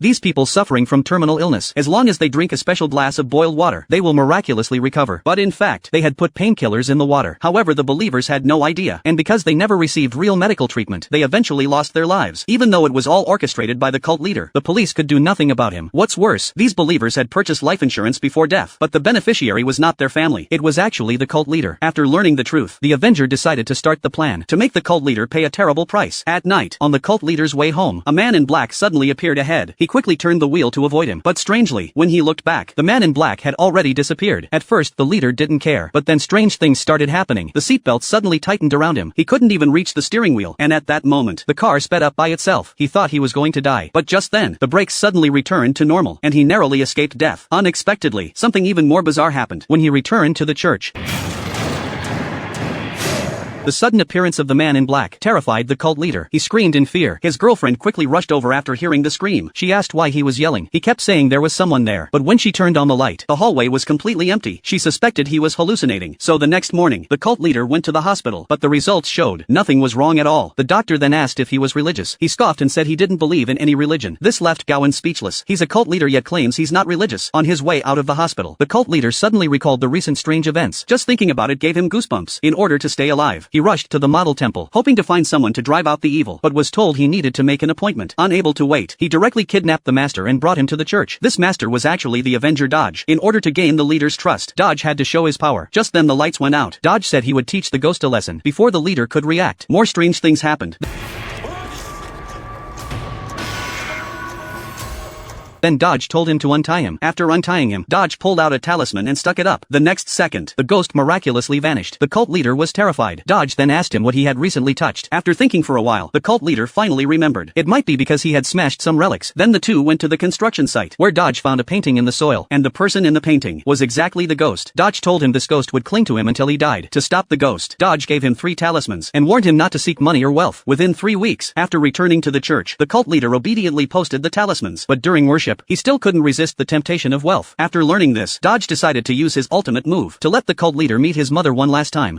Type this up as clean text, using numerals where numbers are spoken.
These people suffering from terminal illness, as long as they drink a special glass of boiled water, they will miraculously recover. But in fact, they had put painkillers in the water. However, the believers had no idea, and because they never received real medical treatment, they eventually lost their lives. Even though it was all orchestrated by the cult leader, the police could do nothing about him. What's worse, these believers had purchased life insurance before death, but the beneficiary was not their family. It was actually the cult leader. After learning the truth, the Avenger decided to start the plan to make the cult leader pay a terrible price. At night, on the cult leader's way home, a man in black suddenly appeared ahead. He quickly turned the wheel to avoid him, but strangely, when he looked back, the man in black had already disappeared. At first, the leader didn't care, but then strange things started happening. The seatbelt suddenly tightened around him. He couldn't even reach the steering wheel, and at that moment, the car sped up by itself. He thought he was going to die, but just then, the brakes suddenly returned to normal, and he narrowly escaped death. Unexpectedly, something even more bizarre happened when he returned to the church. The sudden appearance of the man in black terrified the cult leader. He screamed in fear. His girlfriend quickly rushed over after hearing the scream. She asked why he was yelling. He kept saying there was someone there, but when she turned on the light, the hallway was completely empty. She suspected he was hallucinating. So the next morning, the cult leader went to the hospital, but the results showed nothing was wrong at all. The doctor then asked if he was religious. He scoffed and said he didn't believe in any religion. This left Gowan speechless. He's a cult leader yet claims he's not religious. On his way out of the hospital, the cult leader suddenly recalled the recent strange events. Just thinking about it gave him goosebumps. In order to stay alive, he rushed to the model temple, hoping to find someone to drive out the evil, but was told he needed to make an appointment. Unable to wait, he directly kidnapped the master and brought him to the church. This master was actually the Avenger Dodge. In order to gain the leader's trust, Dodge had to show his power. Just then the lights went out. Dodge said he would teach the ghost a lesson before the leader could react. More strange things happened. Then Dodge told him to untie him. After untying him, Dodge pulled out a talisman and stuck it up. The next second, the ghost miraculously vanished. The cult leader was terrified. Dodge then asked him what he had recently touched. After thinking for a while, the cult leader finally remembered. It might be because he had smashed some relics. Then the two went to the construction site, where Dodge found a painting in the soil, and the person in the painting was exactly the ghost. Dodge told him this ghost would cling to him until he died. To stop the ghost, Dodge gave him 3 talismans, and warned him not to seek money or wealth. Within 3 weeks, after returning to the church, the cult leader obediently posted the talismans, but during worship, he still couldn't resist the temptation of wealth. After learning this, Dodge decided to use his ultimate move to let the cult leader meet his mother one last time.